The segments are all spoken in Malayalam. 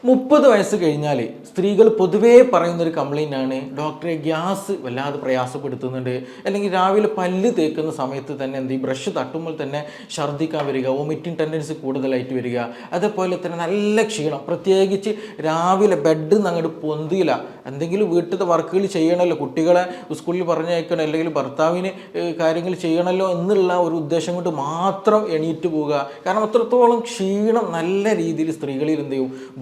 30 വയസ്സ് കഴിഞ്ഞാൽ സ്ത്രീകൾ പൊതുവേ പറയുന്നൊരു കംപ്ലൈൻ്റ് ആണ്, ഡോക്ടറെ ഗ്യാസ് വല്ലാതെ പ്രയാസപ്പെടുത്തുന്നുണ്ട്, അല്ലെങ്കിൽ രാവിലെ പല്ല് തേക്കുന്ന സമയത്ത് തന്നെ ബ്രഷ് തട്ടുമ്പോൾ തന്നെ ഛർദ്ദിക്കാൻ വരിക, വോമിറ്റിംഗ് ടെൻഡൻസി കൂടുതലായിട്ട് വരിക, അതേപോലെ തന്നെ നല്ല ക്ഷീണം, പ്രത്യേകിച്ച് രാവിലെ ബെഡ് നിന്ന് അങ്ങോട്ട് പൊന്തിയില്ല, എന്തെങ്കിലും വീട്ടിലത്തെ വർക്കുകൾ ചെയ്യണമല്ലോ, കുട്ടികളെ സ്കൂളിൽ പറഞ്ഞയക്കണം, അല്ലെങ്കിൽ ഭർത്താവിന് കാര്യങ്ങൾ ചെയ്യണമല്ലോ എന്നുള്ള ഒരു ഉദ്ദേശം കൊണ്ട് മാത്രം എണീറ്റ് പോവുക. കാരണം അത്രത്തോളം ക്ഷീണം നല്ല രീതിയിൽ സ്ത്രീകളിൽ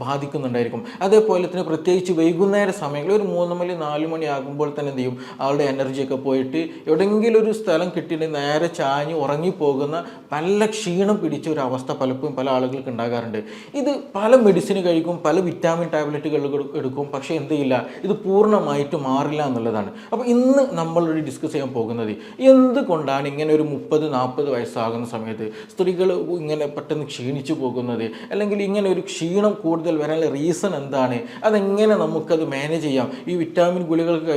ബാധിക്കുന്നുണ്ടായിരിക്കും. അതേപോലെ തന്നെ പ്രത്യേകിച്ച് വൈകുന്നേര സമയങ്ങളിൽ ഒരു 3 മണി 4 മണി ആകുമ്പോൾ തന്നെ ആളുടെ എനർജിയൊക്കെ പോയിട്ട് എവിടെയെങ്കിലും ഒരു സ്ഥലം കിട്ടിയിട്ടുണ്ടെങ്കിൽ നേരെ ചാഞ്ഞ് ഉറങ്ങിപ്പോകുന്ന നല്ല ക്ഷീണം പിടിച്ച ഒരു അവസ്ഥ പലപ്പോഴും പല ആളുകൾക്ക് ഉണ്ടാകാറുണ്ട്. ഇത് പല മെഡിസിന് കഴിക്കും, പല വിറ്റാമിൻ ടാബ്ലറ്റുകൾ എടുക്കും, പക്ഷേ എന്ത് ചെയ്യില്ല, ഇത് പൂർണ്ണമായിട്ട് മാറില്ല എന്നുള്ളതാണ്. അപ്പോൾ ഇന്ന് നമ്മളൊരു ഡിസ്കസ് ചെയ്യാൻ പോകുന്നത് എന്തുകൊണ്ടാണ് ഇങ്ങനെ ഒരു 30-40 വയസ്സാകുന്ന സമയത്ത് സ്ത്രീകൾ ഇങ്ങനെ പെട്ടെന്ന് ക്ഷീണിച്ചു പോകുന്നത്, അല്ലെങ്കിൽ ഇങ്ങനെ ഒരു ക്ഷീണം കൂടുതൽ വരാനുള്ള റീസൺ എന്താണ്, അതെങ്ങനെ നമുക്കത് മാനേജ് ചെയ്യാം. ഈ വിറ്റാമിൻ ഗുളികൾക്ക്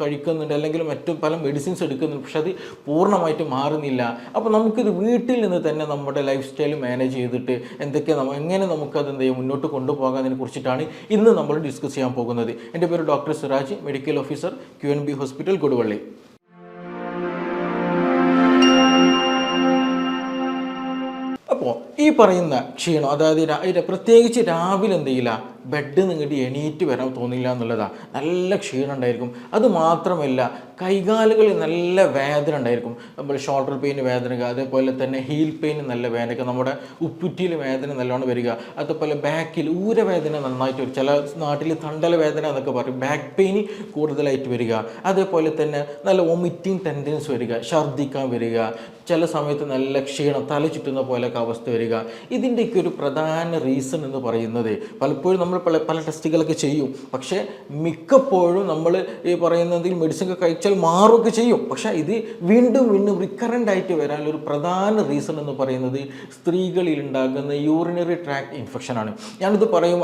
കഴിക്കുന്നുണ്ട്, അല്ലെങ്കിൽ മറ്റു പല മെഡിസിൻസ് എടുക്കുന്നുണ്ട്, പക്ഷെ അത് പൂർണ്ണമായിട്ട് മാറുന്നില്ല. അപ്പോൾ നമുക്കിത് വീട്ടിൽ നിന്ന് തന്നെ നമ്മുടെ ലൈഫ് സ്റ്റൈൽ മാനേജ് ചെയ്തിട്ട് എങ്ങനെ നമുക്കത് മുന്നോട്ട് കൊണ്ടുപോകാതിനെ കുറിച്ചിട്ടാണ് ഇന്ന് നമ്മൾ ഡിസ്കസ് ചെയ്യാൻ പോകുന്നത്. എൻ്റെ പേര് doctor Siraj, medical officer, QNB hospital, Koduvally. അപ്പോൾ ഈ പറയുന്ന ക്ഷീണം, അതായത് പ്രത്യേകിച്ച് രാവിലെ ബെഡ് നിങ്ങട്ട് എണീറ്റ് വരാൻ തോന്നില്ല എന്നുള്ളതാണ്. നല്ല ക്ഷീണം ഉണ്ടായിരിക്കും. അതുമാത്രമല്ല കൈകാലുകളിൽ നല്ല വേദന ഉണ്ടായിരിക്കും. നമ്മൾ ഷോൾഡർ പെയിൻ വേദന, അതേപോലെ തന്നെ ഹീൽ പെയിൻ നല്ല വേദന, നമ്മുടെ ഉപ്പുറ്റിയിൽ വേദന നല്ലോണം വരിക, അതേപോലെ ബാക്കിൽ ഊരവേദന നന്നായിട്ട് വരും. ചില നാട്ടിൽ തണ്ടല വേദന എന്നൊക്കെ പറയും. ബാക്ക് പെയിൻ കൂടുതലായിട്ട് വരിക, അതേപോലെ തന്നെ നല്ല വോമിറ്റിംഗ് ടെൻഡൻസി വരിക, ഛർദ്ദിക്കാൻ വരിക, ചില സമയത്ത് നല്ല ക്ഷീണം, തല ചുറ്റുന്ന പോലെയൊക്കെ അവസ്ഥ വരിക. ഇതിൻ്റെയൊക്കെ ഒരു പ്രധാന റീസൺ എന്ന് പറയുന്നത് പലപ്പോഴും നമ്മൾ പല ടെസ്റ്റുകളൊക്കെ ചെയ്യും, പക്ഷേ മിക്കപ്പോഴും നമ്മൾ ഈ പറയുന്നതിൽ മെഡിസിൻ ഒക്കെ കഴിച്ചാൽ മാറുകയൊക്കെ ചെയ്യും. പക്ഷേ ഇത് വീണ്ടും റിക്കറൻ്റ് ആയിട്ട് വരാനൊരു പ്രധാന റീസൺ എന്ന് പറയുന്നത് സ്ത്രീകളിൽ ഉണ്ടാകുന്ന യൂറിനറി ട്രാക്ട് ഇൻഫെക്ഷനാണ്. ഞാനിത് പറയും,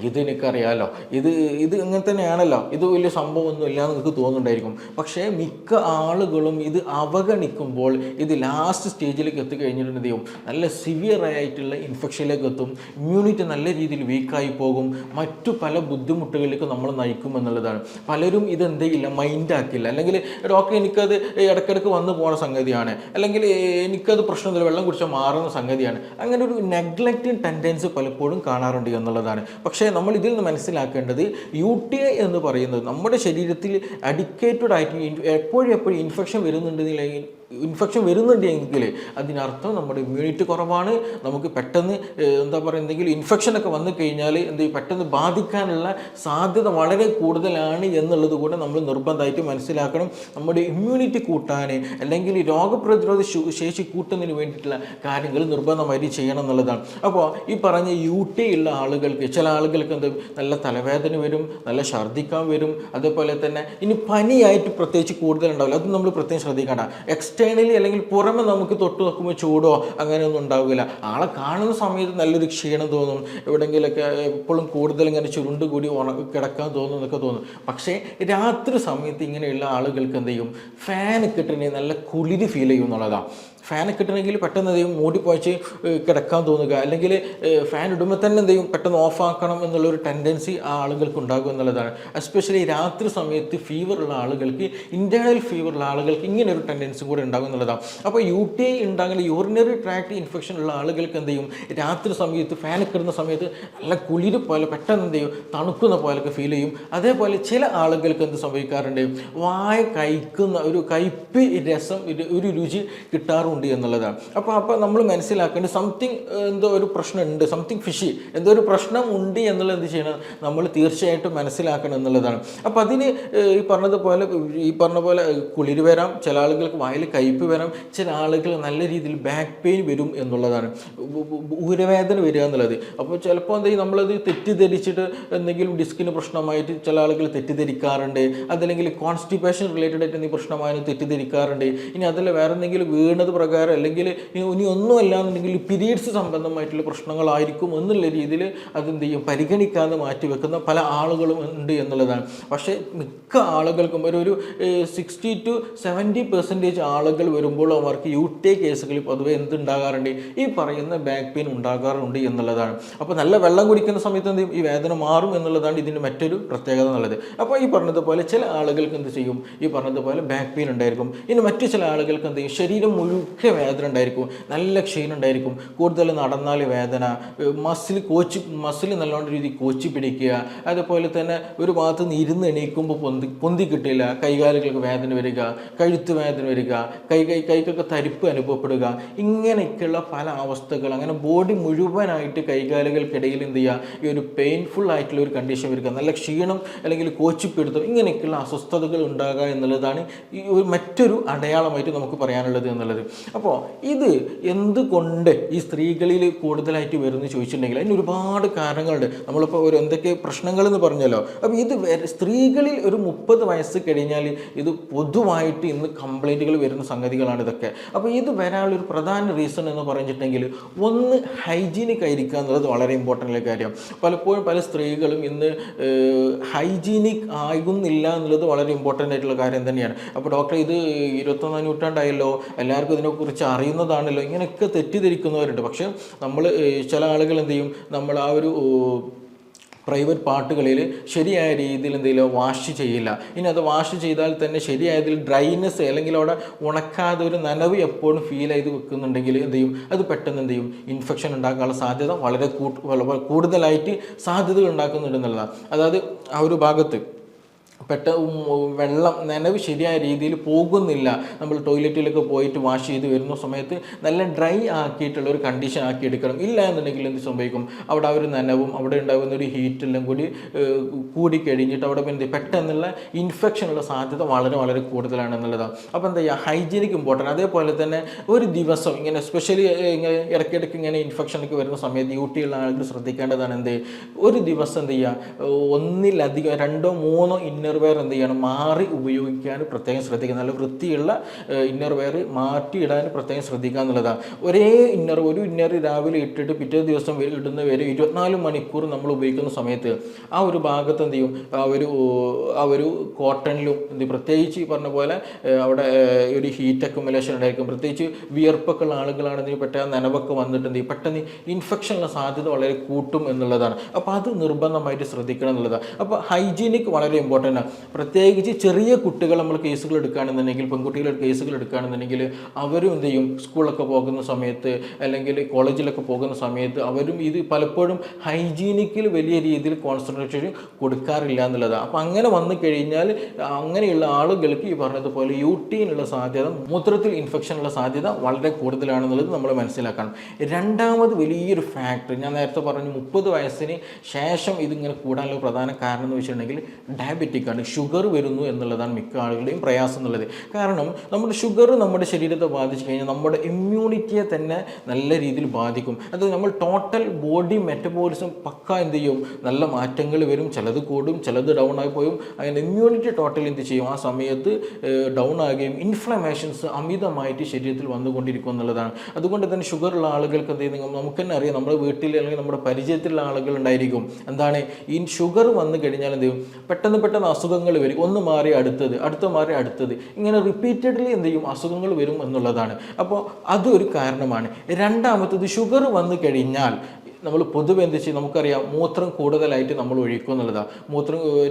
ഇത് എനിക്കറിയാമല്ലോ, ഇത് ഇങ്ങനെ തന്നെയാണല്ലോ, ഇത് വലിയ സംഭവമൊന്നും ഇല്ല എന്ന് നിങ്ങൾക്ക് തോന്നുന്നുണ്ടായിരിക്കും. പക്ഷേ മിക്ക ആളുകളും ഇത് അവഗണിക്കുമ്പോൾ ഇത് ലാസ്റ്റ് സ്റ്റേജിലേക്ക് എത്തിക്കഴിഞ്ഞിട്ടുണ്ടെങ്കിൽ നല്ല സിവിയർ ആയിട്ടുള്ള ഇൻഫെക്ഷനിലേക്ക് എത്തും, ഇമ്മ്യൂണിറ്റി നല്ല രീതിയിൽ വീക്കായി പോകും, മറ്റു പല ബുദ്ധിമുട്ടുകളിലേക്ക് നമ്മൾ നയിക്കും എന്നുള്ളതാണ്. പലരും ഇതെന്തെയില്ല, മൈൻഡാക്കില്ല, അല്ലെങ്കിൽ ഡോക്ടർ എനിക്കത് ഇടയ്ക്കിടയ്ക്ക് വന്നു പോകുന്ന സംഗതിയാണ്, അല്ലെങ്കിൽ എനിക്കത് പ്രശ്നമില്ല, വെള്ളം കുടിച്ചാൽ മാറുന്ന സംഗതിയാണ്. അങ്ങനെ ഒരു നെഗ്ലക്റ്റിംഗ് ടെൻഡൻസി പലപ്പോഴും കാണാറുണ്ട് എന്നുള്ളതാണ്. പക്ഷേ നമ്മൾ ഇതിൽ നിന്ന് മനസ്സിലാക്കേണ്ടത് UTI എന്ന് പറയുന്നത് നമ്മുടെ ശരീരത്തിൽ അഡിക്കേറ്റഡ് ആയിട്ട് എപ്പോഴും ഇൻഫെക്ഷൻ വരുന്നുണ്ടെങ്കിൽ അതിനർത്ഥം നമ്മുടെ ഇമ്മ്യൂണിറ്റി കുറവാണ്. നമുക്ക് പെട്ടെന്ന് എന്തെങ്കിലും ഇൻഫെക്ഷനൊക്കെ വന്നു കഴിഞ്ഞാൽ പെട്ടെന്ന് ബാധിക്കാനുള്ള സാധ്യത വളരെ കൂടുതലാണ് എന്നുള്ളത് കൂടെ നമ്മൾ നിർബന്ധമായിട്ട് മനസ്സിലാക്കണം. നമ്മുടെ ഇമ്മ്യൂണിറ്റി കൂട്ടാൻ, അല്ലെങ്കിൽ രോഗപ്രതിരോധ ശേഷി കൂട്ടുന്നതിന് വേണ്ടിയിട്ടുള്ള കാര്യങ്ങൾ നിർബന്ധമായിട്ട് ചെയ്യണം എന്നുള്ളതാണ്. അപ്പോൾ ഈ പറഞ്ഞ UTI ഉള്ള ആളുകൾക്ക്, ചില ആളുകൾക്ക് നല്ല തലവേദന വരും, നല്ല ഛർദ്ദിക്കാൻ വരും, അതേപോലെ തന്നെ ഇനി പനിയായിട്ട് പ്രത്യേകിച്ച് കൂടുതലുണ്ടാവില്ല, അത് നമ്മൾ പ്രത്യേകം ശ്രദ്ധിക്കേണ്ട. എക്സ്റ്റേണലി അല്ലെങ്കിൽ പുറമെ നമുക്ക് തൊട്ട് നോക്കുമ്പോൾ ചൂടോ അങ്ങനെയൊന്നും ഉണ്ടാവില്ല. ആളെ കാണുന്ന സമയത്ത് നല്ലൊരു ക്ഷീണം തോന്നും, എവിടെയെങ്കിലൊക്കെ എപ്പോഴും കൂടുതൽ ഇങ്ങനെ ചുരുണ്ട് കൂടി കിടക്കാൻ തോന്നും എന്നൊക്കെ തോന്നും. പക്ഷേ രാത്രി സമയത്ത് ഇങ്ങനെയുള്ള ആളുകൾക്ക് ഫാൻ കിട്ടണമെങ്കിൽ നല്ല കുളിര് ഫീൽ ചെയ്യും എന്നുള്ളതാണ്. ഫാൻ കിട്ടണമെങ്കിൽ പെട്ടെന്ന് മൂടിപ്പോയിച്ച് കിടക്കാൻ തോന്നുക, അല്ലെങ്കിൽ ഫാൻ ഇടുമ്പോൾ തന്നെ പെട്ടെന്ന് ഓഫാക്കണം എന്നുള്ളൊരു ടെൻഡൻസി ആ ആളുകൾക്ക് ഉണ്ടാകും എന്നുള്ളതാണ്. എസ്പെഷ്യലി രാത്രി സമയത്ത് ഫീവറുള്ള ആളുകൾക്ക്, ഇൻറ്റേർണൽ ഫീവറുള്ള ആളുകൾക്ക് ഇങ്ങനെ ഒരു ടെൻഡൻസി കൂടെ ഉണ്ടാകും എന്നുള്ളതാണ്. അപ്പോൾ UTI ഉണ്ടാകുന്ന യൂറിനറി ട്രാക്ട് ഇൻഫെക്ഷൻ ഉള്ള ആളുകൾക്ക് രാത്രി സമയത്ത് ഫാൻ കിട്ടുന്ന സമയത്ത് നല്ല കുളിര് പോലെ പെട്ടെന്ന് തണുക്കുന്ന പോലെയൊക്കെ ഫീൽ ചെയ്യും. അതേപോലെ ചില ആളുകൾക്ക് സംഭവിക്കാറുണ്ട്, വായ കഴിക്കുന്ന ഒരു കയ്പ്പ് രസം, ഒരു രുചി കിട്ടാറുണ്ട് എന്നുള്ളതാണ്. അപ്പോൾ നമ്മൾ മനസ്സിലാക്കേണ്ടത് എന്തോ ഒരു പ്രശ്നമുണ്ട്, സംതിങ് ഫിഷി, എന്തോ ഒരു പ്രശ്നം ഉണ്ട് എന്നുള്ളത് എന്ത് ചെയ്യണം, നമ്മൾ തീർച്ചയായിട്ടും മനസ്സിലാക്കണം എന്നുള്ളതാണ്. അപ്പോൾ അതിന് ഈ പറഞ്ഞ പോലെ കുളിര് വരാം, ചില ആളുകൾക്ക് വായിൽ കയ്പ്പ് വരാം, ചില ആളുകൾ നല്ല രീതിയിൽ ബാക്ക് പെയിൻ വരും എന്നുള്ളതാണ്, ഊരവേദന വരിക എന്നുള്ളത്. അപ്പോൾ ചിലപ്പോൾ നമ്മളത് തെറ്റിദ്ധരിച്ചിട്ട് എന്തെങ്കിലും ഡിസ്കിന് പ്രശ്നമായിട്ട് ചില ആളുകൾ തെറ്റിദ്ധരിക്കാറുണ്ട്, അതല്ലെങ്കിൽ കോൺസ്റ്റിപ്പേഷൻ റിലേറ്റഡ് ആയിട്ട് പ്രശ്നമായാലും തെറ്റിദ്ധരിക്കാറുണ്ട്. ഇനി അതല്ല വേറെ എന്തെങ്കിലും വീണത് പ്രകാരം അല്ലെങ്കിൽ ഇനി ഒന്നുമല്ല എന്നുണ്ടെങ്കിൽ പീരീഡ്സ് സംബന്ധമായിട്ടുള്ള പ്രശ്നങ്ങളായിരിക്കും എന്നുള്ള രീതിയിൽ അതെന്ത് ചെയ്യും പരിഗണിക്കാതെ മാറ്റിവെക്കുന്ന പല ആളുകളും ഉണ്ട് എന്നുള്ളതാണ്. പക്ഷേ മിക്ക ആളുകൾക്കും ഒരു 60-70% ആളുകൾ വരുമ്പോൾ അവർക്ക് UTI കേസുകളിൽ പൊതുവെ എന്തുണ്ടാകാറുണ്ട്, ഈ പറയുന്ന ബാക്ക് പെയിൻ ഉണ്ടാകാറുണ്ട് എന്നുള്ളതാണ്. അപ്പോൾ നല്ല വെള്ളം കുടിക്കുന്ന സമയത്ത് എന്ത് ചെയ്യും, ഈ വേദന മാറും എന്നുള്ളതാണ് ഇതിൻ്റെ മറ്റൊരു പ്രത്യേകത എന്നുള്ളത്. അപ്പോൾ ഈ പറഞ്ഞതുപോലെ ചില ആളുകൾക്ക് എന്ത് ചെയ്യും, ഈ പറഞ്ഞതുപോലെ ബാക്ക് പെയിൻ ഉണ്ടായിരിക്കും. ഇനി മറ്റു ചില ആളുകൾക്ക് എന്ത് ചെയ്യും, ശരീരം മുഴുക്കെ വേദന ഉണ്ടായിരിക്കും, നല്ല ക്ഷീണം ഉണ്ടായിരിക്കും, കൂടുതൽ നടന്നാൽ വേദന, മസിൽ നല്ലോണം രീതി കോച്ചി പിടിക്കുക, അതുപോലെ തന്നെ ഒരു ഭാഗത്ത് നിന്ന് ഇരുന്ന് എണീക്കുമ്പോൾ പൊന്തി കിട്ടില്ല, കൈകാലുകൾക്ക് വേദന വരിക, കഴുത്ത് വേദന വരിക, കൈക്കൊക്കെ തരിപ്പ് അനുഭവപ്പെടുക, ഇങ്ങനെയൊക്കെയുള്ള പല അവസ്ഥകൾ, അങ്ങനെ ബോഡി മുഴുവനായിട്ട് കൈകാലുകൾക്കിടയിൽ എന്ത് ചെയ്യുക, ഈ ഒരു പെയിൻഫുൾ ആയിട്ടുള്ള ഒരു കണ്ടീഷൻ വരിക, നല്ല ക്ഷീണം അല്ലെങ്കിൽ കോച്ചിപ്പിടുത്തം, ഇങ്ങനെയൊക്കെയുള്ള അസ്വസ്ഥതകൾ ഉണ്ടാകുക എന്നുള്ളതാണ് ഈ ഒരു മറ്റൊരു അടയാളമായിട്ട് നമുക്ക് പറയാനുള്ളത് എന്നുള്ളത്. അപ്പോൾ ഇത് എന്തുകൊണ്ട് ഈ സ്ത്രീകളിൽ കൂടുതലായിട്ട് വരുമെന്ന് ചോദിച്ചിട്ടുണ്ടെങ്കിൽ അതിന് ഒരുപാട് കാരണങ്ങളുണ്ട്. നമ്മളിപ്പോൾ എന്തൊക്കെ പ്രശ്നങ്ങളെന്ന് പറഞ്ഞല്ലോ. അപ്പോൾ ഇത് സ്ത്രീകളിൽ ഒരു 30 വയസ്സ് കഴിഞ്ഞാൽ ഇത് പൊതുവായിട്ട് ഇന്ന് കംപ്ലൈൻറ്റുകൾ വരുന്ന സംഗതികളാണ് ഇതൊക്കെ. അപ്പോൾ ഇത് വരാനുള്ളൊരു പ്രധാന റീസൺ എന്ന് പറഞ്ഞിട്ടുണ്ടെങ്കിൽ ഒന്ന് ഹൈജീനിക് ആയിരിക്കുക എന്നുള്ളത് വളരെ ഇമ്പോർട്ടൻ്റ് ആയ കാര്യം. പലപ്പോഴും പല സ്ത്രീകളും ഇന്ന് ഹൈജീനിക് ആകുന്നില്ല എന്നുള്ളത് വളരെ ഇമ്പോർട്ടൻ്റ് ആയിട്ടുള്ള കാര്യം തന്നെയാണ്. അപ്പോൾ ഡോക്ടർ ഇത് 21ാം നൂറ്റാണ്ടായല്ലോ, എല്ലാവർക്കും ഇതിനെക്കുറിച്ച് അറിയുന്നതാണല്ലോ, ഇങ്ങനെയൊക്കെ തെറ്റിദ്ധരിക്കുന്നവരുണ്ട്. പക്ഷേ നമ്മൾ ചില ആളുകൾ എന്ത് ചെയ്യും, നമ്മൾ ആ ഒരു പ്രൈവറ്റ് പാർട്ടുകളിൽ ശരിയായ രീതിയിൽ എന്തെങ്കിലും വാഷ് ചെയ്യില്ല. ഇനി അത് വാഷ് ചെയ്താൽ തന്നെ ശരിയായതിൽ ഡ്രൈനെസ് അല്ലെങ്കിൽ അവിടെ ഉണക്കാതെ ഒരു നനവ് എപ്പോഴും ഫീൽ ചെയ്ത് വെക്കുന്നുണ്ടെങ്കിൽ എന്ത് ചെയ്യും, അത് പെട്ടെന്ന് എന്ത് ചെയ്യും, ഇൻഫെക്ഷൻ ഉണ്ടാക്കാനുള്ള സാധ്യത വളരെ കൂടുതലായിട്ട് സാധ്യതകൾ ഉണ്ടാക്കുന്നുണ്ട് എന്നുള്ളതാണ്. അതായത് ആ ഒരു ഭാഗത്ത് വെള്ളം നനവ് ശരിയായ രീതിയിൽ പോകുന്നില്ല. നമ്മൾ ടോയ്ലറ്റിലൊക്കെ പോയിട്ട് വാഷ് ചെയ്ത് വരുന്ന സമയത്ത് നല്ല ഡ്രൈ ആക്കിയിട്ടുള്ള ഒരു കണ്ടീഷൻ ആക്കി എടുക്കണം. ഇല്ല എന്നുണ്ടെങ്കിൽ എന്ത് സംഭവിക്കും, അവിടെ ആ ഒരു നനവും അവിടെ ഉണ്ടാകുന്ന ഒരു ഹീറ്റെല്ലാം കൂടി കഴിഞ്ഞിട്ട് അവിടെ പെട്ടെന്നുള്ള ഇൻഫെക്ഷനുള്ള സാധ്യത വളരെ വളരെ കൂടുതലാണ് എന്നുള്ളതാണ്. അപ്പോൾ എന്താ ചെയ്യുക, ഹൈജീനിക് ഇമ്പോർട്ടൻ്റ്. അതേപോലെ തന്നെ ഒരു ദിവസം ഇങ്ങനെ എസ്പെഷ്യലി ഇടയ്ക്കിടയ്ക്ക് ഇങ്ങനെ ഇൻഫെക്ഷനൊക്കെ വരുന്ന സമയത്ത് UTI ഉള്ള ആളുകൾ ശ്രദ്ധിക്കേണ്ടതാണ് എന്ത്, ഒരു ദിവസം എന്ത് ചെയ്യുക, ഒന്നിലധികം 2-3 ഇന്നർ വെയർ എന്ത് ചെയ്യണം, മാറി ഉപയോഗിക്കാൻ പ്രത്യേകം ശ്രദ്ധിക്കുക. നല്ല വൃത്തിയുള്ള ഇന്നർ വെയർ മാറ്റിയിടാൻ പ്രത്യേകം ശ്രദ്ധിക്കുക എന്നുള്ളതാണ്. ഒരു ഇന്നർ രാവിലെ ഇട്ടിട്ട് പിറ്റേ ദിവസം ഇടുന്ന വരെ 24 മണിക്കൂർ നമ്മൾ ഉപയോഗിക്കുന്ന സമയത്ത് ആ ഒരു ഭാഗത്ത് എന്ത് ചെയ്യും, ആ ഒരു കോട്ടണിലും പ്രത്യേകിച്ച് ഈ പറഞ്ഞ പോലെ അവിടെ ഒരു ഹീറ്റ് അക്യുമുലേഷൻ ഉണ്ടായിരിക്കും. പ്രത്യേകിച്ച് വിയർപ്പൊക്കെ ഉള്ള ആളുകളാണെന്ന് പെട്ടെന്ന് നനവൊക്കെ വന്നിട്ട് എന്ത് ചെയ്യും, പെട്ടെന്ന് ഇൻഫെക്ഷനുള്ള സാധ്യത വളരെ കൂട്ടും എന്നുള്ളതാണ്. അപ്പോൾ അത് നിർബന്ധമായിട്ട് ശ്രദ്ധിക്കണം എന്നുള്ളതാണ്. അപ്പോൾ ഹൈജീനിക് വളരെ ഇമ്പോർട്ടൻ്റ് ആണ്. പ്രത്യേകിച്ച് ചെറിയ കുട്ടികൾ നമ്മൾ കേസുകൾ എടുക്കുകയാണെന്നുണ്ടെങ്കിൽ, പെൺകുട്ടികളുടെ കേസുകൾ എടുക്കുകയാണെന്നുണ്ടെങ്കിൽ അവരും എന്ത് ചെയ്യും, സ്കൂളൊക്കെ പോകുന്ന സമയത്ത് അല്ലെങ്കിൽ കോളേജിലൊക്കെ പോകുന്ന സമയത്ത് അവരും ഇത് പലപ്പോഴും ഹൈജീനിക്കിൽ വലിയ രീതിയിൽ കോൺസെൻട്രേഷൻ കൊടുക്കാറില്ല എന്നുള്ളതാണ്. അപ്പോൾ അങ്ങനെ വന്നു കഴിഞ്ഞാൽ അങ്ങനെയുള്ള ആളുകൾക്ക് ഈ പറഞ്ഞതുപോലെ UTI-നുള്ള സാധ്യത, മൂത്രത്തിൽ ഇൻഫെക്ഷനുള്ള സാധ്യത വളരെ കൂടുതലാണെന്നുള്ളത് നമ്മൾ മനസ്സിലാക്കണം. രണ്ടാമത് വലിയൊരു ഫാക്ടർ ഞാൻ നേരത്തെ പറഞ്ഞു, 30 വയസ്സിന് ശേഷം ഇതിങ്ങനെ കൂടാനുള്ള പ്രധാന കാരണം എന്ന് വെച്ചിട്ടുണ്ടെങ്കിൽ ഡയബറ്റിക് ആണ്. ഷുഗർ വരുന്നു എന്നുള്ളതാണ് മിക്ക ആളുകളുടെയും പ്രയാസം എന്നുള്ളത്. കാരണം നമ്മുടെ ഷുഗർ നമ്മുടെ ശരീരത്തെ ബാധിച്ചു കഴിഞ്ഞാൽ നമ്മുടെ ഇമ്മ്യൂണിറ്റിയെ തന്നെ നല്ല രീതിയിൽ ബാധിക്കും. അത് നമ്മൾ ടോട്ടൽ ബോഡി മെറ്റബോളിസം പക്ക എന്ത് ചെയ്യും, നല്ല മാറ്റങ്ങൾ വരും. ചിലത് കൂടും, ചിലത് ഡൗൺ ആയി പോയും. അങ്ങനെ ഇമ്മ്യൂണിറ്റി ടോട്ടൽ എന്ത് ചെയ്യും, ആ സമയത്ത് ഡൗൺ ആകുകയും ഇൻഫ്ലമേഷൻസ് അമിതമായിട്ട് ശരീരത്തിൽ വന്നുകൊണ്ടിരിക്കും എന്നുള്ളതാണ്. അതുകൊണ്ട് തന്നെ ഷുഗർ ഉള്ള ആളുകൾക്ക് എന്ത് ചെയ്യും, നമുക്ക് തന്നെ അറിയാം, നമ്മുടെ വീട്ടിൽ അല്ലെങ്കിൽ നമ്മുടെ പരിചയത്തിലുള്ള ആളുകൾ ഉണ്ടായിരിക്കും. എന്താണ് ഈ ഷുഗർ വന്നു കഴിഞ്ഞാൽ എന്ത് ചെയ്യും, പെട്ടെന്ന് അസുഖങ്ങൾ വരും. ഒന്ന് മാറി അടുത്തത് മാറി അടുത്തത്, ഇങ്ങനെ റിപ്പീറ്റഡ്ലി എന്ത് ചെയ്യും, അസുഖങ്ങൾ വരും എന്നുള്ളതാണ്. അപ്പോൾ അതൊരു കാരണമാണ്. രണ്ടാമത്തത്, ഷുഗർ വന്നു കഴിഞ്ഞാൽ നമ്മൾ പൊതുവെ എന്ത് ചെയ്യും, നമുക്കറിയാം മൂത്രം കൂടുതലായിട്ട് നമ്മൾ ഒഴിക്കും എന്നുള്ളതാണ്.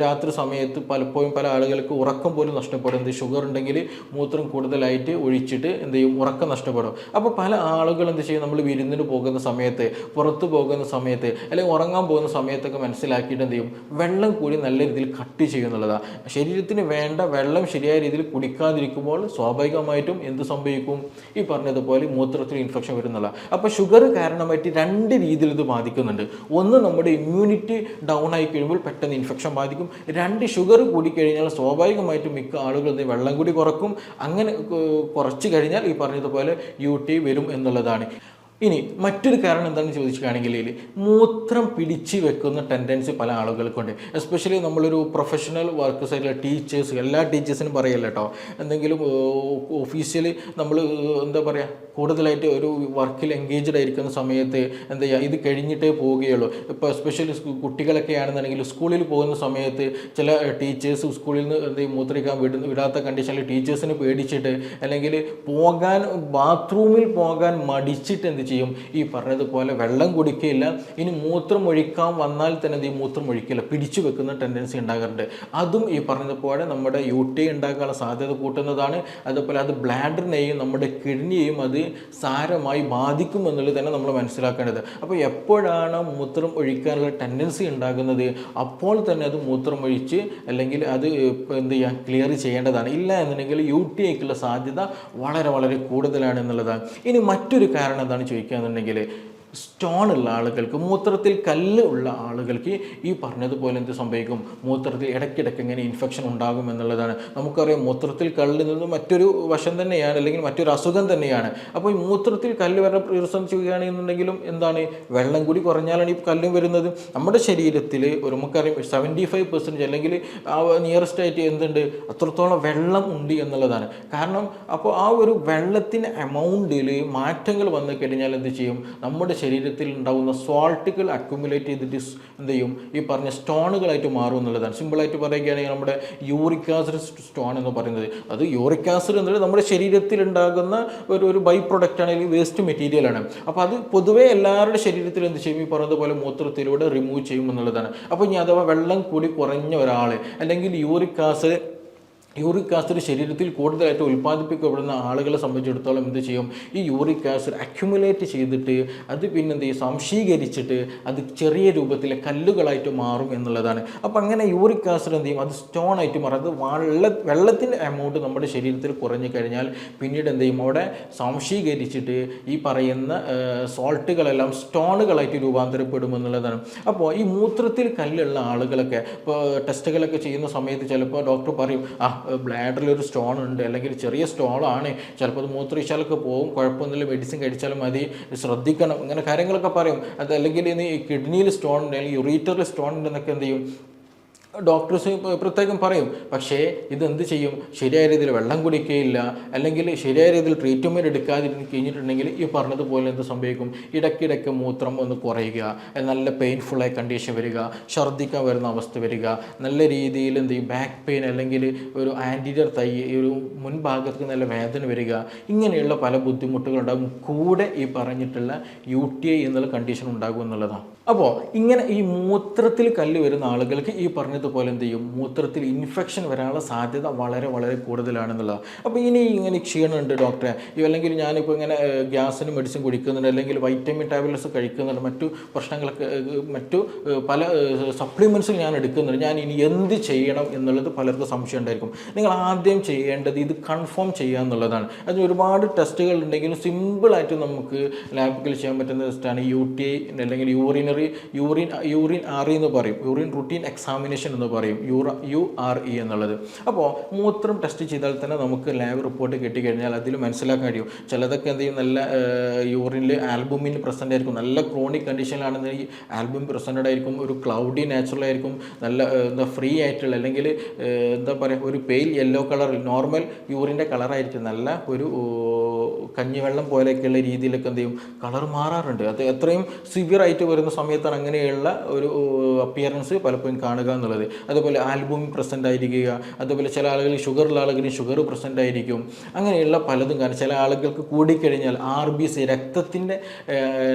രാത്രി സമയത്ത് പലപ്പോഴും പല ആളുകൾക്ക് ഉറക്കം പോലും നഷ്ടപ്പെടും. ഷുഗർ ഉണ്ടെങ്കിൽ മൂത്രം കൂടുതലായിട്ട് ഒഴിച്ചിട്ട് എന്ത് ചെയ്യും, ഉറക്കം നഷ്ടപ്പെടും. അപ്പോൾ പല ആളുകൾ എന്ത് ചെയ്യും, നമ്മൾ വിരുന്നിന് പോകുന്ന സമയത്ത്, പുറത്ത് പോകുന്ന സമയത്ത്, അല്ലെങ്കിൽ ഉറങ്ങാൻ പോകുന്ന സമയത്തൊക്കെ മനസ്സിലാക്കിയിട്ട് എന്ത് ചെയ്യും, വെള്ളം കൂടി നല്ല രീതിയിൽ കട്ട് ചെയ്യും എന്നുള്ളതാണ്. ശരീരത്തിന് വേണ്ട വെള്ളം ശരിയായ രീതിയിൽ കുടിക്കാതിരിക്കുമ്പോൾ സ്വാഭാവികമായിട്ടും എന്ത് സംഭവിക്കും, ഈ പറഞ്ഞതുപോലെ മൂത്രത്തിൽ ഇൻഫെക്ഷൻ വരുന്നുള്ള. അപ്പോൾ ഷുഗർ കാരണമായിട്ട് 2 രീതിയിൽ ഇത് ബാധിക്കുന്നുണ്ട്. ഒന്ന്, നമ്മുടെ ഇമ്മ്യൂണിറ്റി ഡൗൺ ആയി കഴിയുമ്പോൾ പെട്ടെന്ന് ഇൻഫെക്ഷൻ ബാധിക്കും. 2, ഷുഗർ കൂടിക്കഴിഞ്ഞാൽ സ്വാഭാവികമായിട്ടും മിക്ക ആളുകൾ വെള്ളം കൂടി കുറക്കും. അങ്ങനെ കുറച്ച് കഴിഞ്ഞാൽ ഈ പറഞ്ഞതുപോലെ UTI വരും എന്നുള്ളതാണ്. ഇനി മറ്റൊരു കാരണം എന്താണെന്ന് ചോദിക്കുകയാണെങ്കിൽ മൂത്രം പിടിച്ച് വെക്കുന്ന ടെൻഡൻസി പല ആളുകൾക്കുണ്ട്. എസ്പെഷ്യലി നമ്മളൊരു പ്രൊഫഷണൽ വർക്ക് സൈഡിലെ ടീച്ചേഴ്സ്, എല്ലാ ടീച്ചേഴ്സിനും പറയല്ല കേട്ടോ, എന്തെങ്കിലും ഒഫീഷ്യലി നമ്മൾ എന്താ പറയുക കൂടുതലായിട്ട് ഒരു വർക്കിൽ എൻഗേജ്ഡ് ആയിരിക്കുന്ന സമയത്ത് എന്താ ചെയ്യുക, ഇത് കഴിഞ്ഞിട്ടേ പോവുകയുള്ളൂ. ഇപ്പോൾ എസ്പെഷ്യലി കുട്ടികളൊക്കെ ആണെന്നുണ്ടെങ്കിൽ സ്കൂളിൽ പോകുന്ന സമയത്ത് ചില ടീച്ചേഴ്സ് സ്കൂളിൽ നിന്ന് എന്ത് ചെയ്യും മൂത്രിക്കാൻ വിടാത്ത കണ്ടീഷനിൽ ടീച്ചേഴ്സിന് പേടിച്ചിട്ട് അല്ലെങ്കിൽ ബാത്റൂമിൽ പോകാൻ മടിച്ചിട്ട് എന്ത് ചെയ്യും, ഈ പറഞ്ഞതുപോലെ വെള്ളം കുടിക്കുകയില്ല. ഇനി മൂത്രം ഒഴിക്കാൻ വന്നാൽ തന്നെ ഈ മൂത്രം ഒഴിക്കില്ല, പിടിച്ചു വെക്കുന്ന ടെൻഡൻസി ഉണ്ടാകാറുണ്ട്. അതും ഈ പറഞ്ഞതുപോലെ നമ്മുടെ UTI ഉണ്ടാക്കാനുള്ള സാധ്യത കൂട്ടുന്നതാണ്. അതുപോലെ അത് ബ്ലാഡറിനെയും നമ്മുടെ കിഡ്നിയെയും അത് സാരമായി ബാധിക്കും എന്നുള്ളത് തന്നെ നമ്മൾ മനസ്സിലാക്കേണ്ടത്. അപ്പോൾ എപ്പോഴാണ് മൂത്രം ഒഴിക്കാനുള്ള ടെൻഡൻസി ഉണ്ടാകുന്നത് അപ്പോൾ തന്നെ അത് മൂത്രം ഒഴിച്ച് അല്ലെങ്കിൽ അത് എന്ത് ചെയ്യുക ക്ലിയർ ചെയ്യേണ്ടതാണ്. ഇല്ല എന്നുണ്ടെങ്കിൽ UTIക്കുള്ള സാധ്യത വളരെ വളരെ കൂടുതലാണ് എന്നുള്ളതാണ്. ഇനി മറ്റൊരു കാരണം എന്താണ് ചോദിക്കുകയെന്നുണ്ടെങ്കിൽ സ്റ്റോൺ ഉള്ള ആളുകൾക്ക്, മൂത്രത്തിൽ കല്ല് ഉള്ള ആളുകൾക്ക് ഈ പറഞ്ഞതുപോലെ എന്ത് സംഭവിക്കും, മൂത്രത്തിൽ ഇടയ്ക്കിടയ്ക്ക് ഇങ്ങനെ ഇൻഫെക്ഷൻ ഉണ്ടാകും എന്നുള്ളതാണ്. നമുക്കറിയാം മൂത്രത്തിൽ കല്ല് എന്നത് മറ്റൊരു വശം തന്നെയാണ്, അല്ലെങ്കിൽ മറ്റൊരു അസുഖം തന്നെയാണ്. അപ്പോൾ ഈ മൂത്രത്തിൽ കല്ല് വരുന്ന പ്രശ്നം ചെയ്യുകയാണെന്നുണ്ടെങ്കിലും എന്താണ്, വെള്ളം കൂടി കുറഞ്ഞാലാണ് ഈ കല്ലും വരുന്നത്. നമ്മുടെ ശരീരത്തിൽ ഒരു നമുക്കറിയാം 75% അല്ലെങ്കിൽ നിയറസ്റ്റ് ആയിട്ട് എന്തുണ്ട്, അത്രത്തോളം വെള്ളം ഉണ്ട് എന്നുള്ളതാണ്. കാരണം അപ്പോൾ ആ ഒരു വെള്ളത്തിൻ്റെ എമൗണ്ടിൽ മാറ്റങ്ങൾ വന്നു കഴിഞ്ഞാൽ എന്ത് ചെയ്യും, നമ്മുടെ ശരീരത്തിൽ ഉണ്ടാകുന്ന സോൾട്ടുകൾ അക്യുമുലേറ്റ് ചെയ്തിട്ട് എന്ത് ചെയ്യും, ഈ പറഞ്ഞ സ്റ്റോണുകളായിട്ട് മാറും എന്നുള്ളതാണ്. സിമ്പിളായിട്ട് പറയുകയാണെങ്കിൽ നമ്മുടെ യൂറിക് ആസിഡ് സ്റ്റോൺ എന്ന് പറയുന്നത്, അത് യൂറിക് ആസിഡ് എന്നുള്ളത് നമ്മുടെ ശരീരത്തിൽ ഉണ്ടാകുന്ന ഒരു ബൈ പ്രൊഡക്റ്റ് ആണ്, അല്ലെങ്കിൽ വേസ്റ്റ് മെറ്റീരിയലാണ്. അപ്പോൾ അത് പൊതുവേ എല്ലാവരുടെ ശരീരത്തിൽ എന്ത് ചെയ്യും, ഈ പറഞ്ഞതുപോലെ മൂത്രത്തിലൂടെ റിമൂവ് ചെയ്യും എന്നുള്ളതാണ്. അപ്പോൾ ഇനി അഥവാ വെള്ളം കൂടി കുറഞ്ഞ ഒരാൾ അല്ലെങ്കിൽ യൂറിക് ആസിഡ് ശരീരത്തിൽ കൂടുതലായിട്ട് ഉൽപ്പാദിപ്പിക്കപ്പെടുന്ന ആളുകളെ സംബന്ധിച്ചിടത്തോളം എന്ത് ചെയ്യും, ഈ യൂറിക് ആസിഡ് അക്യുമുലേറ്റ് ചെയ്തിട്ട് അത് പിന്നെ എന്ത് ചെയ്യും, സംശീകരിച്ചിട്ട് അത് ചെറിയ രൂപത്തിലെ കല്ലുകളായിട്ട് മാറും എന്നുള്ളതാണ്. അപ്പോൾ അങ്ങനെ യൂറിക് ആസിഡ് എന്ത് ചെയ്യും, അത് സ്റ്റോൺ ആയിട്ട് മാറും. അത് വെള്ളത്തിൻ്റെ എമൗണ്ട് നമ്മുടെ ശരീരത്തിൽ കുറഞ്ഞു കഴിഞ്ഞാൽ പിന്നീട് എന്ത് ചെയ്യും, അവിടെ സംശീകരിച്ചിട്ട് ഈ പറയുന്ന സോൾട്ടുകളെല്ലാം സ്റ്റോണുകളായിട്ട് രൂപാന്തരപ്പെടും എന്നുള്ളതാണ്. അപ്പോൾ ഈ മൂത്രത്തിൽ കല്ലുള്ള ആളുകളൊക്കെ ഇപ്പോൾ ടെസ്റ്റുകളൊക്കെ ചെയ്യുന്ന സമയത്ത് ചിലപ്പോൾ ഡോക്ടർ പറയും, ബ്ലാഡറിലൊരു സ്റ്റോൺ ഉണ്ട്, അല്ലെങ്കിൽ ചെറിയ സ്റ്റോണാണ്, ചിലപ്പോൾ അത് മൂത്രയിച്ചാലൊക്കെ പോകും, കുഴപ്പമൊന്നുമില്ല, മെഡിസിൻ കഴിച്ചാലും മതി, ശ്രദ്ധിക്കണം, ഇങ്ങനെ കാര്യങ്ങളൊക്കെ പറയും. അത് അല്ലെങ്കിൽ ഇനി കിഡ്നിയിൽ സ്റ്റോൺ ഉണ്ട്, അല്ലെങ്കിൽ യുറീറ്ററിൽ സ്റ്റോൺ ഉണ്ടെന്നൊക്കെ എന്ത് ചെയ്യും, ഡോക്ടേഴ്സ് പ്രത്യേകം പറയും. പക്ഷേ ഇതെന്ത് ചെയ്യും, ശരിയായ രീതിയിൽ വെള്ളം കുടിക്കുകയില്ല, അല്ലെങ്കിൽ ശരിയായ രീതിയിൽ ട്രീറ്റ്മെൻറ്റ് എടുക്കാതിരുന്ന് കഴിഞ്ഞിട്ടുണ്ടെങ്കിൽ ഈ പറഞ്ഞതുപോലെ എന്ത് സംഭവിക്കും, ഇടയ്ക്കിടയ്ക്ക് മൂത്രം ഒന്ന് കുറയുക, നല്ല പെയിൻഫുള്ളായ കണ്ടീഷൻ വരിക, ഛർദ്ദിക്കാൻ വരുന്ന അവസ്ഥ വരിക, നല്ല രീതിയിൽ എന്ത് ചെയ്യും, ബാക്ക് പെയിൻ അല്ലെങ്കിൽ ഒരു ആൻറ്റീരിയർ തൈ ഒരു മുൻഭാഗത്ത് നല്ല വേദന വരിക, ഇങ്ങനെയുള്ള പല ബുദ്ധിമുട്ടുകളുണ്ടാകും. കൂടെ ഈ പറഞ്ഞിട്ടുള്ള UTI എന്നുള്ള കണ്ടീഷൻ ഉണ്ടാകും എന്നുള്ളതാണ്. അപ്പോൾ ഇങ്ങനെ ഈ മൂത്രത്തിൽ കല്ല് വരുന്ന ആളുകൾക്ക് ഈ പറഞ്ഞതുപോലെ എന്ത് ചെയ്യും, മൂത്രത്തിൽ ഇൻഫെക്ഷൻ വരാനുള്ള സാധ്യത വളരെ വളരെ കൂടുതലാണെന്നുള്ളതാണ്. അപ്പോൾ ഇനി ഇങ്ങനെ ക്ഷീണമുണ്ട് ഡോക്ടറെ, അല്ലെങ്കിൽ ഞാനിപ്പോൾ ഇങ്ങനെ ഗ്യാസിന് മെഡിസിൻ കുടിക്കുന്നുണ്ട്, അല്ലെങ്കിൽ വൈറ്റമിൻ ടാബ്ലറ്റ്സ് കഴിക്കുന്നുണ്ട്, മറ്റു പ്രശ്നങ്ങളൊക്കെ മറ്റു പല സപ്ലിമെൻറ്റ്സും ഞാൻ എടുക്കുന്നുണ്ട്, ഞാൻ ഇനി എന്ത് ചെയ്യണം എന്നുള്ളത് പലർക്കും സംശയം ഉണ്ടായിരിക്കും. നിങ്ങൾ ആദ്യം ചെയ്യേണ്ടത് ഇത് കൺഫേം ചെയ്യുക എന്നുള്ളതാണ്. അതിന് ഒരുപാട് ടെസ്റ്റുകൾ ഉണ്ടെങ്കിലും സിമ്പിളായിട്ട് നമുക്ക് ലാബിൽ ചെയ്യാൻ പറ്റുന്ന ടെസ്റ്റാണ് UTI അല്ലെങ്കിൽ യൂറിൻ RE എന്ന് പറയും, യൂറിൻ റുട്ടീൻ എക്സാമിനേഷൻ എന്ന് പറയും, URE എന്നുള്ളത്. അപ്പോൾ മൂത്രം ടെസ്റ്റ് ചെയ്താൽ തന്നെ നമുക്ക് ലാബ് റിപ്പോർട്ട് കിട്ടിക്കഴിഞ്ഞാൽ അതിൽ മനസ്സിലാക്കാൻ കഴിയും. ചിലതൊക്കെ എന്ത് ചെയ്യും, നല്ല യൂറിനിൽ ആൽബുമിൻ പ്രസൻ്റ് ആയിരിക്കും, നല്ല ക്രോണിക് കണ്ടീഷനിലാണെന്നുണ്ടെങ്കിൽ ആൽബുമിൻ പ്രസൻറ്റഡ് ആയിരിക്കും, ഒരു ക്ലൗഡി നാച്ചുറൽ ആയിരിക്കും, നല്ല എന്താ ഫ്രീ ആയിട്ടുള്ള അല്ലെങ്കിൽ എന്താ പറയുക ഒരു പെയിൽ യെല്ലോ കളർ നോർമൽ യൂറിൻ്റെ കളറായിരിക്കും, നല്ല ഒരു കഞ്ഞിവെള്ളം പോലെയൊക്കെയുള്ള രീതിയിലൊക്കെ എന്ത് ചെയ്യും കളർ മാറാറുണ്ട്. അത് എത്രയും സിവിയർ ആയിട്ട് വരുന്ന സമയത്താണ് അങ്ങനെയുള്ള ഒരു അപ്പിയറൻസ് പലപ്പോഴും കാണുക എന്നുള്ളത്. അതുപോലെ ആൽബുമിൻ പ്രസൻ്റ് ആയിരിക്കുക, അതുപോലെ ചില ആളുകൾ ഷുഗറുള്ള ആളുകളിൽ ഷുഗർ പ്രസൻ്റ് ആയിരിക്കും, അങ്ങനെയുള്ള പലതും കാരണം ചില ആളുകൾക്ക് കൂടിക്കഴിഞ്ഞാൽ RBC രക്തത്തിൻ്റെ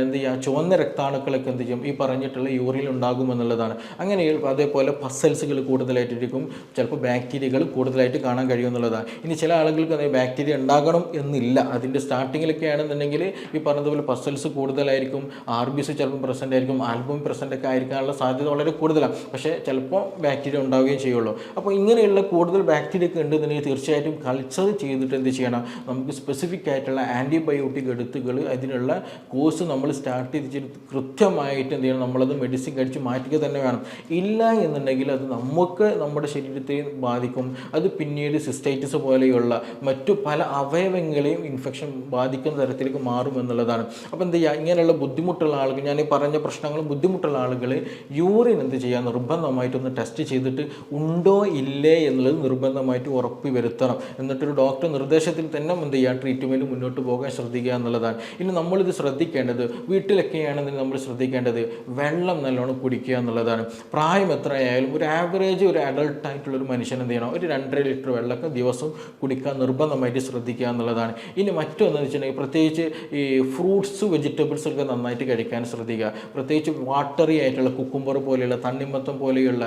എന്ത് ചെയ്യുക ചുവന്ന രക്താണുക്കളൊക്കെ എന്ത് ചെയ്യും ഈ പറഞ്ഞിട്ടുള്ള യൂറിനിൽ ഉണ്ടാകുമെന്നുള്ളതാണ്. അങ്ങനെ അതേപോലെ പസൽസുകൾ കൂടുതലായിട്ടിരിക്കും, ചിലപ്പോൾ ബാക്ടീരിയകൾ കൂടുതലായിട്ട് കാണാൻ കഴിയുമെന്നുള്ളതാണ്. ഇനി ചില ആളുകൾക്ക് ബാക്ടീരിയ ഉണ്ടാകണം എന്നില്ല, അതിൻ്റെ സ്റ്റാർട്ടിങ്ങിലൊക്കെ ആണെന്നുണ്ടെങ്കിൽ ഈ പറഞ്ഞതുപോലെ പസൽസ് കൂടുതലായിരിക്കും, RBC ചിലപ്പോൾ പ്രസൻ്റ് ആയിരിക്കും, ആൽബുമിൻ പ്രസൻ്റ് ഒക്കെ ആയിരിക്കാനുള്ള സാധ്യത വളരെ കൂടുതലാണ്. പക്ഷേ ചിലപ്പോൾ ബാക്ടീരിയ ഉണ്ടാവുകയും ചെയ്യുള്ളൂ. അപ്പോൾ ഇങ്ങനെയുള്ള കൂടുതൽ ബാക്ടീരിയ ഒക്കെ ഉണ്ടെന്നുണ്ടെങ്കിൽ തീർച്ചയായിട്ടും കൾച്ചർ ചെയ്തിട്ട് എന്ത് ചെയ്യണം, നമുക്ക് സ്പെസിഫിക് ആയിട്ടുള്ള ആൻറ്റിബയോട്ടിക് എടുത്തുകൾ അതിനുള്ള കോഴ്സ് നമ്മൾ സ്റ്റാർട്ട് ചെയ്തിട്ട് കൃത്യമായിട്ട് എന്ത് ചെയ്യണം, നമ്മളത് മെഡിസിൻ കഴിച്ച് മാറ്റുക തന്നെ വേണം. ഇല്ല എന്നുണ്ടെങ്കിൽ അത് നമുക്ക് നമ്മുടെ ശരീരത്തെ ബാധിക്കും. അത് പിന്നീട് സിസ്റ്റൈറ്റിസ് പോലെയുള്ള മറ്റു പല അവയവങ്ങളെയും ഇൻഫെക്ഷൻ ബാധിക്കുന്ന തരത്തിലേക്ക് മാറും എന്നുള്ളതാണ്. അപ്പോൾ എന്ത് ചെയ്യുക, ഇങ്ങനെയുള്ള ബുദ്ധിമുട്ടുള്ള ആളുകൾ, ഞാൻ ഈ പറഞ്ഞ പ്രശ്നങ്ങളും ബുദ്ധിമുട്ടുള്ള ആളുകൾ യൂറിൻ എന്ത് ചെയ്യുക, നിർബന്ധമായിട്ടൊന്ന് ടെസ്റ്റ് ചെയ്തിട്ട് ഉണ്ടോ ഇല്ലേ എന്നുള്ളത് നിർബന്ധമായിട്ട് ഉറപ്പ് വരുത്തണം. എന്നിട്ടൊരു ഡോക്ടർ നിർദ്ദേശത്തിൽ തന്നെ എന്ത് ചെയ്യുക, ട്രീറ്റ്മെൻറ്റ് മുന്നോട്ട് പോകാൻ ശ്രദ്ധിക്കുക എന്നുള്ളതാണ്. ഇനി നമ്മളിത് ശ്രദ്ധിക്കേണ്ടത്, വീട്ടിലൊക്കെയാണെന്ന് നമ്മൾ ശ്രദ്ധിക്കേണ്ടത് വെള്ളം നല്ലോണം കുടിക്കുക എന്നുള്ളതാണ്. പ്രായം എത്രയായാലും ഒരു ആവറേജ് ഒരു അഡൾട്ടായിട്ടുള്ളൊരു മനുഷ്യൻ എന്ത് ചെയ്യണം, ഒരു 2.5 ലിറ്റർ വെള്ളമൊക്കെ ദിവസം കുടിക്കാൻ നിർബന്ധമായിട്ട് ശ്രദ്ധിക്കുക എന്നുള്ളതാണ്. ഇനി മറ്റൊന്നെന്ന് വെച്ചിട്ടുണ്ടെങ്കിൽ പ്രത്യേകിച്ച് ഈ ഫ്രൂട്ട്സ് വെജിറ്റബിൾസ് ഒക്കെ നന്നായിട്ട് കഴിക്കാൻ ശ്രദ്ധിക്കുക. പ്രത്യേകിച്ച് വാട്ടറി ആയിട്ടുള്ള കുക്കുംബർ പോലെയുള്ള, തണ്ണിമത്തം പോലെയുള്ള,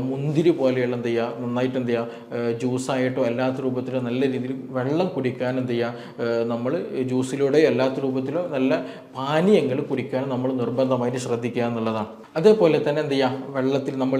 മുന്തിരി പോലെയുള്ള എന്ത് ചെയ്യുക, നന്നായിട്ട് എന്ത് ചെയ്യുക, ജ്യൂസായിട്ടോ അല്ലാത്ത രൂപത്തിലോ നല്ല രീതിയിൽ വെള്ളം കുടിക്കാൻ എന്ത് ചെയ്യുക, നമ്മൾ ജ്യൂസിലൂടെയോ അല്ലാത്ത രൂപത്തിലോ നല്ല പാനീയങ്ങൾ കുടിക്കാൻ നമ്മൾ നിർബന്ധമായിട്ട് ശ്രദ്ധിക്കുക എന്നുള്ളതാണ്. അതേപോലെ തന്നെ എന്ത് ചെയ്യുക, വെള്ളത്തിൽ നമ്മൾ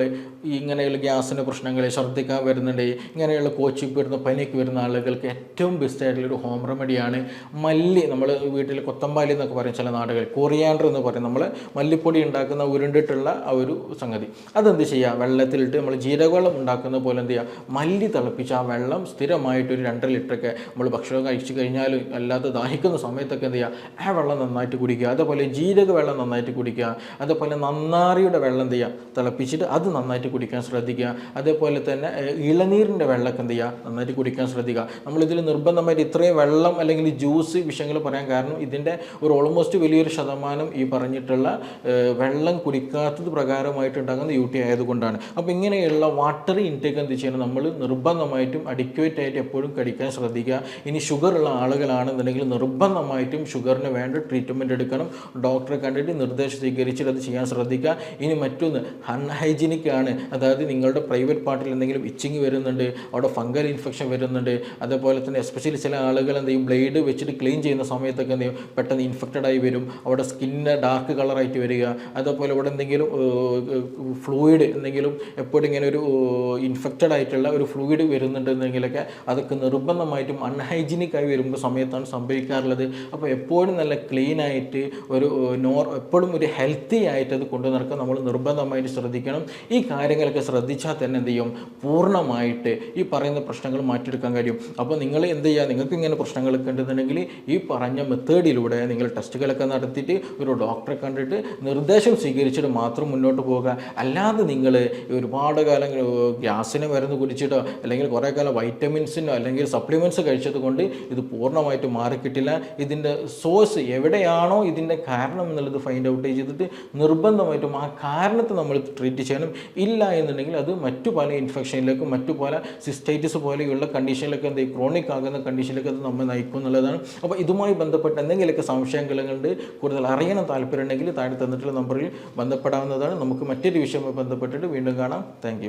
ഇങ്ങനെയുള്ള ഗ്യാസിൻ്റെ പ്രശ്നങ്ങൾ, ഛർദ്ദിക്കാൻ വരുന്നുണ്ട്, ഇങ്ങനെയുള്ള കോച്ചിക്ക് വരുന്ന പനിക്ക് വരുന്ന ആളുകൾക്ക് ഏറ്റവും ബെസ്റ്റ് ആയിട്ടുള്ളൊരു ഹോം റെമഡിയാണ് മല്ലി. നമ്മൾ വീട്ടിൽ കൊത്തമ്പാലി എന്നൊക്കെ പറയും ചില നാടുകളിൽ, കൊറിയാണ്ടർ എന്ന് പറയും, നമ്മൾ മല്ലിപ്പൊടി ഉണ്ടാക്കുന്ന ഉരുണ്ടിട്ടുള്ള ആ ഒരു സംഗതി. അതെന്ത് ചെയ്യുക, വെള്ളത്തിലിട്ട് നമ്മൾ ജീരകവെള്ളം ഉണ്ടാക്കുന്ന പോലെ എന്ത് ചെയ്യുക, മല്ലി തിളപ്പിച്ച് ആ വെള്ളം സ്ഥിരമായിട്ട് ഒരു 2.5 ലിറ്ററൊക്കെ നമ്മൾ ഭക്ഷണം കഴിച്ചു കഴിഞ്ഞാലും അല്ലാതെ ദാഹിക്കുന്ന സമയത്തൊക്കെ എന്ത് ചെയ്യുക, ആ വെള്ളം നന്നായിട്ട് കുടിക്കുക. അതേപോലെ ജീരക വെള്ളം നന്നായിട്ട് കുടിക്കുക. അതേപോലെ നന്നാറിയുടെ വെള്ളം എന്ത് ചെയ്യുക, തിളപ്പിച്ചിട്ട് അത് നന്നായിട്ട് കുടിക്കാൻ ശ്രദ്ധിക്കുക. അതേപോലെ തന്നെ ഇളനീരിൻ്റെ വെള്ളമൊക്കെ എന്ത് ചെയ്യുക, നന്നായിട്ട് കുടിക്കാൻ ശ്രദ്ധിക്കുക. നമ്മളിതിൽ നിർബന്ധമായിട്ട് ഇത്രയും വെള്ളം അല്ലെങ്കിൽ ജ്യൂസ് വിഷയങ്ങൾ പറയാൻ കാരണം ഇതിൻ്റെ ഒരു ഓൾമോസ്റ്റ് വലിയൊരു ശതമാനം ഈ പറഞ്ഞിട്ടുള്ള വെള്ളം കുടിക്കാത്തത് പ്രകാരമായിട്ടുണ്ടാകുന്ന UTI ആയതുകൊണ്ടാണ്. അപ്പോൾ ഇങ്ങനെയുള്ള വാട്ടർ ഇൻടേക്ക് എന്ത് ചെയ്യണം, നമ്മൾ നിർബന്ധമായിട്ടും അഡിക്വേറ്റ് ആയിട്ട് എപ്പോഴും കഴിക്കാൻ ശ്രദ്ധിക്കുക. ഇനി ഷുഗർ ഉള്ള ആളുകളാണെന്നുണ്ടെങ്കിൽ നിർബന്ധമായിട്ടും ഷുഗറിന് വേണ്ട ട്രീറ്റ്മെൻറ്റ് എടുക്കണം. ഡോക്ടറെ കണ്ടിട്ട് നിർദ്ദേശം സ്വീകരിച്ചിട്ട് അത് ചെയ്യാൻ ശ്രദ്ധിക്കുക. ഇനി മറ്റൊന്ന് അൺഹൈജീനിക് ആണ്, അതായത് നിങ്ങളുടെ പ്രൈവറ്റ് പാർട്ടിൽ എന്തെങ്കിലും ഇച്ചിങ് വരുന്നുണ്ട്, അവിടെ ഫംഗൽ ഇൻഫെക്ഷൻ വരുന്നുണ്ട്. അതേപോലെ തന്നെ എസ്പെഷ്യലി ചില ആളുകൾ എന്ത് ചെയ്യും, ബ്ലേഡ് വെച്ചിട്ട് ക്ലീൻ ചെയ്യുന്ന സമയത്തൊക്കെ എന്ത് ചെയ്യും, പെട്ടെന്ന് ഇൻഫെക്റ്റഡ് ആയി വരും, അവിടെ സ്കിന്ന് ഡാർക്ക് കളറായിട്ട് വരിക. അതേപോലെ ഇവിടെ എന്തെങ്കിലും ഫ്ലൂയിഡ് എന്തെങ്കിലും എപ്പോഴും ഇങ്ങനെ ഒരു ഇൻഫെക്റ്റഡ് ആയിട്ടുള്ള ഒരു ഫ്ലൂയിഡ് വരുന്നുണ്ടെന്നെങ്കിലൊക്കെ അതൊക്കെ നിർബന്ധമായിട്ടും അൺഹൈജീനിക് ആയി വരുമ്പോൾ സമയത്താണ് സംഭവിക്കാറുള്ളത്. അപ്പോൾ എപ്പോഴും നല്ല ക്ലീൻ ആയിട്ട് ഒരു എപ്പോഴും ഒരു ഹെൽത്തി ആയിട്ട് അത് കൊണ്ടു നടക്കാൻ നമ്മൾ നിർബന്ധമായിട്ട് ശ്രദ്ധിക്കണം. ഈ കാര്യങ്ങളൊക്കെ ശ്രദ്ധിച്ചാൽ തന്നെ എന്ത് ചെയ്യും, പൂർണ്ണമായിട്ട് ഈ പറയുന്ന പ്രശ്നങ്ങൾ മാറ്റിയെടുക്കാൻ കഴിയും. അപ്പോൾ നിങ്ങൾ എന്ത് ചെയ്യുക, നിങ്ങൾക്ക് ഇങ്ങനെ പ്രശ്നങ്ങളൊക്കെ ഉണ്ടെന്നുണ്ടെങ്കിൽ ഈ പറഞ്ഞ മെത്തേഡിലൂടെ നിങ്ങൾ ടെസ്റ്റുകളൊക്കെ നടത്തിയിട്ട് ഒരു ഡോക്ടറെ കണ്ടിട്ട് നിർദ്ദേശം സ്വീകരിച്ചിട്ട് മാത്രം മുന്നോട്ട് പോകുക. അല്ലാതെ നിങ്ങൾ ഒരുപാട് കാലം ഗ്യാസിന് മരുന്ന് കുടിച്ചിട്ടോ അല്ലെങ്കിൽ കുറേ കാലം വൈറ്റമിൻസിനോ അല്ലെങ്കിൽ സപ്ലിമെൻറ്റ്സ് കഴിച്ചത് കൊണ്ട് ഇത് പൂർണ്ണമായിട്ട് മാറിക്കിട്ടില്ല. ഇതിൻ്റെ സോഴ്സ് എവിടെയാണോ ഇതിൻ്റെ കാരണം എന്നുള്ളത് ഫൈൻഡ് ഔട്ട് ചെയ്തിട്ട് നിർബന്ധമായിട്ടും ആ കാരണത്തെ നമ്മൾ ട്രീറ്റ് ചെയ്യണം. ഇല്ല എന്നുണ്ടെങ്കിൽ അത് മറ്റു പല ഇൻഫെക്ഷനിലേക്കും മറ്റു പല സിസ്റ്റൈറ്റിസ് പോലെയുള്ള കണ്ടീഷനിലൊക്കെ എന്ത് ക്രോണിക് ആകുന്ന കണ്ടീഷനിലേക്ക് അത് നമ്മൾ നയിക്കും എന്നുള്ളതാണ്. അപ്പോൾ ഇതുമായി ബന്ധപ്പെട്ട് എന്തെങ്കിലുമൊക്കെ സംശയങ്ങളുണ്ട്, കൂടുതൽ അറിയണം താല്പര്യമുണ്ടെങ്കിൽ താഴെ തന്നിട്ടുള്ള നമ്പറിൽ ബന്ധപ്പെടാവുന്നതാണ്. നമുക്ക് മറ്റൊരു വിഷയവുമായി ബന്ധപ്പെട്ടിട്ട് വീണ്ടും കാണാം. താങ്ക്